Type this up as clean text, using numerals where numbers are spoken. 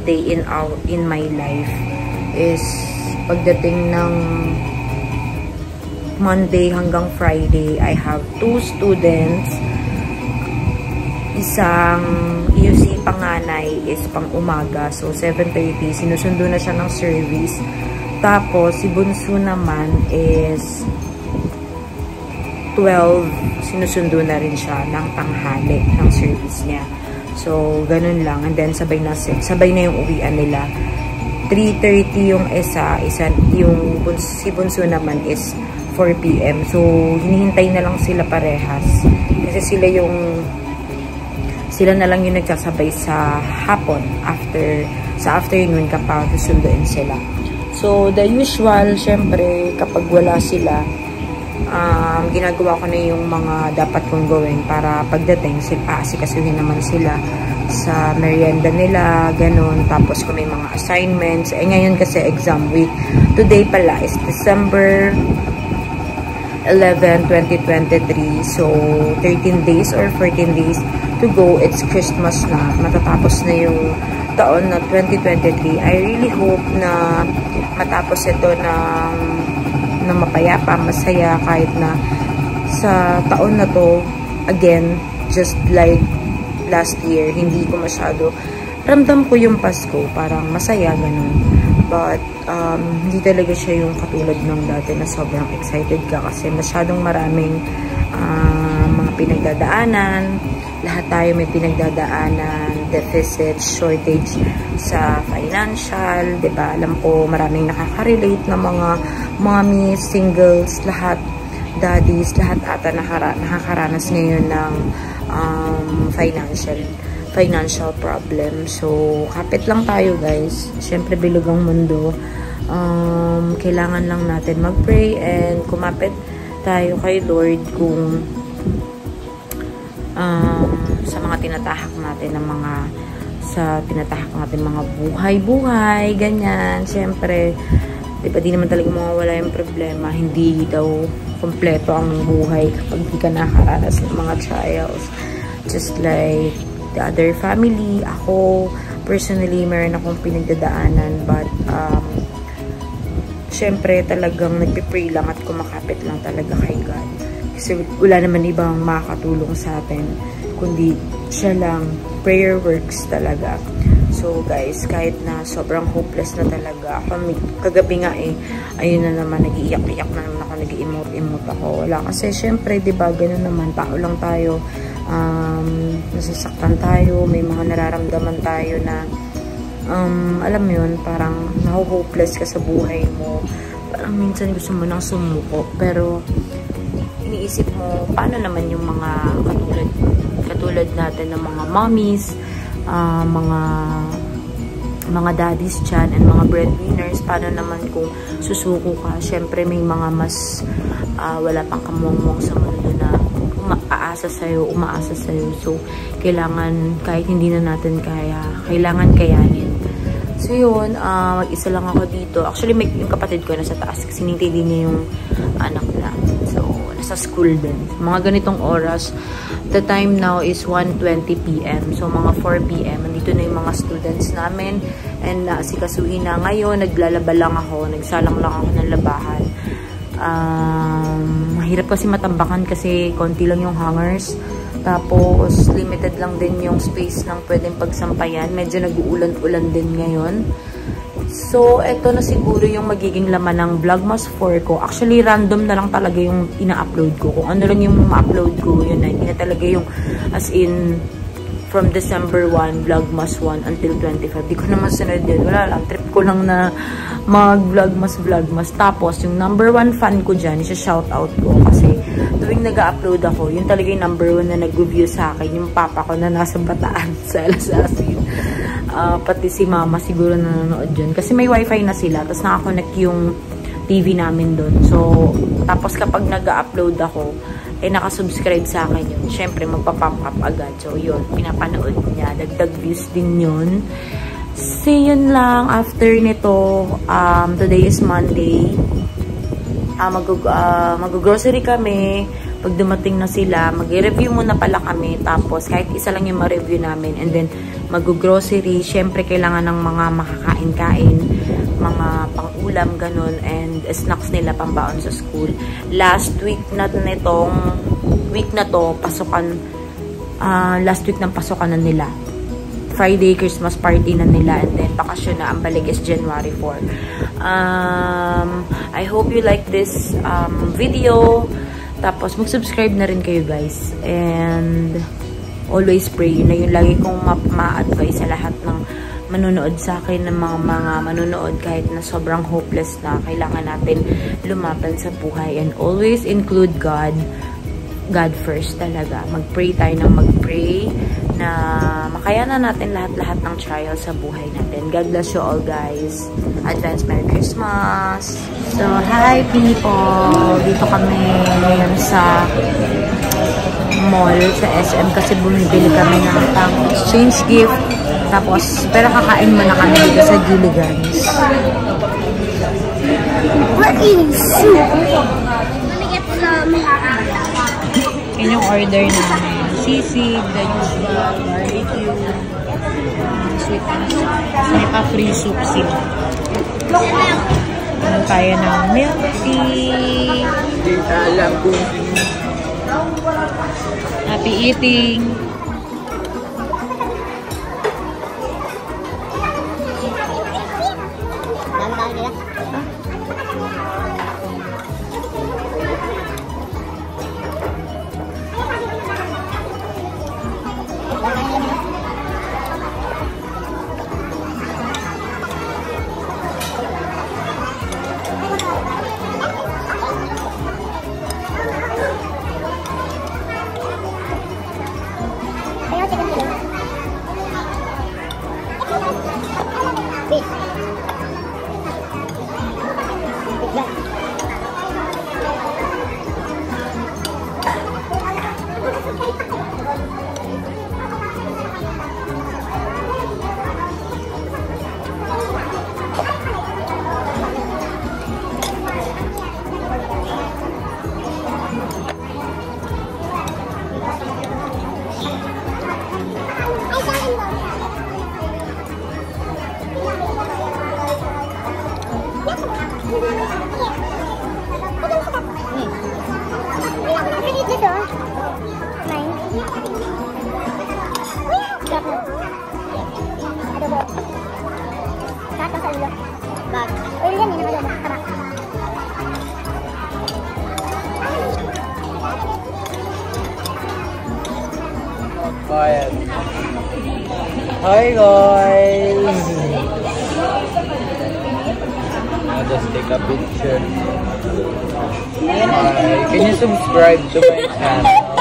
day in my life is pagdating ng Monday hanggang Friday, I have 2 students. Isang UC panganay is pang umaga. So, 7:30. Sinusundo na siya ng service. Tapos, si bunso naman is 12. Sinusundo na rin siya ng tanghali ng service niya. So, ganun lang. And then, sabay na yung uwian nila. 3:30 yung si bunso naman is 4 PM. So, hinihintay na lang sila parehas. Kasi sila na lang yung nagsasabay sa hapon sa afternoon kapag susunduin sila. So, the usual, syempre, kapag wala sila, ginagawa ko na yung mga dapat kong gawin para pagdating, aasikasuhin naman sila sa merienda nila, ganun. Tapos kung may mga assignments, ngayon kasi exam week. Today pala is December 11, 2023. So, 13 days or 14 days to go. It's Christmas na. Matatapos na yung taon na 2023. I really hope na matapos ito ng mapayapa, masaya, kahit na sa taon na to, again, just like last year, hindi ko masyado ramdam ko yung Pasko. Parang masaya, ganun. But, hindi talaga siya yung katulad ng dati na sobrang excited ka kasi masyadong maraming mga pinagdadaanan. Lahat tayo may pinagdadaanan, deficit, shortage sa financial, diba? Alam ko maraming nakaka-relate na mga mommies, singles, lahat, daddies, lahat ata nakakaranas ngayon ng financial problem. So, kapit lang tayo, guys. Siyempre, bilog ang mundo. Kailangan lang natin mag-pray and kumapit tayo kay Lord kung sa mga tinatahak natin mga buhay-buhay, ganyan. Siyempre, diba, di naman talaga mawawala yung problema. Hindi daw kompleto ang buhay kapag di ka nakaranas ng mga trials. Just like the other family, ako, personally, meron akong pinagdadaanan, but, syempre, talagang nagpipray lang at kumakapit lang talaga kay God. Kasi wala naman ibang makakatulong sa atin, kundi siya lang. Prayer works talaga. So, guys, kahit na sobrang hopeless na talaga, ako, kagabi nga ayun na naman, nag-iiyak-iyak na naman ako, nag-i-emote ako. Wala, kasi syempre, diba, ganun naman, tao lang tayo, nasasaktan tayo, may mga nararamdaman tayo na, alam mo yun, parang naho-hopeless ka sa buhay mo. Parang minsan gusto mo nang sumuko, pero iniisip mo, paano naman yung mga katulad natin ng mga mommies, mga daddies dyan, and mga breadwinners, paano naman kung susuko ka? Syempre, may mga mas wala pang kamuwang sa mundo na umaasa sa'yo. So, kailangan, kahit hindi na natin kaya, kailangan kayanin. So, yun, mag-isa lang ako dito. Actually, yung kapatid ko nasa taas kasi nintindi niya yung anak na. So, nasa school din. Mga ganitong oras, the time now is 1:20 PM. So, mga 4 PM, nandito na yung mga students namin. And sikasuhin na ngayon, naglalaba lang ako, nagsalang lang ako ng labahan. Mahirap kasi matambakan kasi konti lang yung hangers. Tapos, limited lang din yung space ng pwedeng pagsampayan. Medyo nag-uulan-ulan din ngayon. So, eto na siguro yung magiging laman ng Vlogmas 4 ko. Actually, random na lang talaga yung ina-upload ko. Kung ano lang yung ma-upload ko, yun na. Hindi na talaga yung as in from December 1, Vlogmas 1 until 25. Di ko naman sunod yun. Wala lang. Trip ko lang na mag-Vlogmas. Tapos, yung number 1 fan ko dyan, isa-shoutout ko. Kasi, tuwing nag-upload ako, yun talaga yung number 1 na nag-review sa akin. Yung papa ko na nasa Bataan sa Alasasin. Pati si mama siguro nanonood dyan. Kasi may wifi na sila. Tapos nakakonect yung TV namin doon. So, tapos kapag nag-upload ako, nakasubscribe sa akin yun. Siyempre, magpa-pop up agad. So, yun, pinapanood niya. Dagdag views din yun. So, yun lang. After nito, today is Monday. Mag-grocery kami. Pag dumating na sila, mag-review muna pala kami. Tapos, kahit isa lang yung ma-review namin. And then, mag-grocery. Syempre, kailangan ng mga makakain-kain, mga pang-ulam, ganun, and snacks nila pambaon sa school. Last week na to, pasukan, last week ng pasukan na nila. Friday, Christmas party na nila, and then bakasyon na. Ang balik is January 4. I hope you like this video. Tapos, mag-subscribe na rin kayo, guys. And always pray. Yun na yung lagi kong ma-advise sa lahat ng manunood sa akin, ng mga manunood kahit na sobrang hopeless na. Kailangan natin lumaban sa buhay. And always include God first talaga. Mag-pray tayo ng mag-pray na makayanan natin lahat-lahat ng trials sa buhay natin. God bless you all, guys. Advance Merry Christmas! So, hi people! Dito kami ngayon sa mall, sa SM, kasi bumibili kami ng pang-exchange gift. Tapos, pero kakain muna kami dito sa Gilligan's. We're eating soup! Let me get some. Yun yung order namin. Sisig, the usual, barbecue, sweet and sour. May pa free soup sila. Ano tayo ng milk tea. Hindi alam kung Happy eating! quiet. Hi guys! I'll just take a picture. Hi. Can you subscribe to my channel?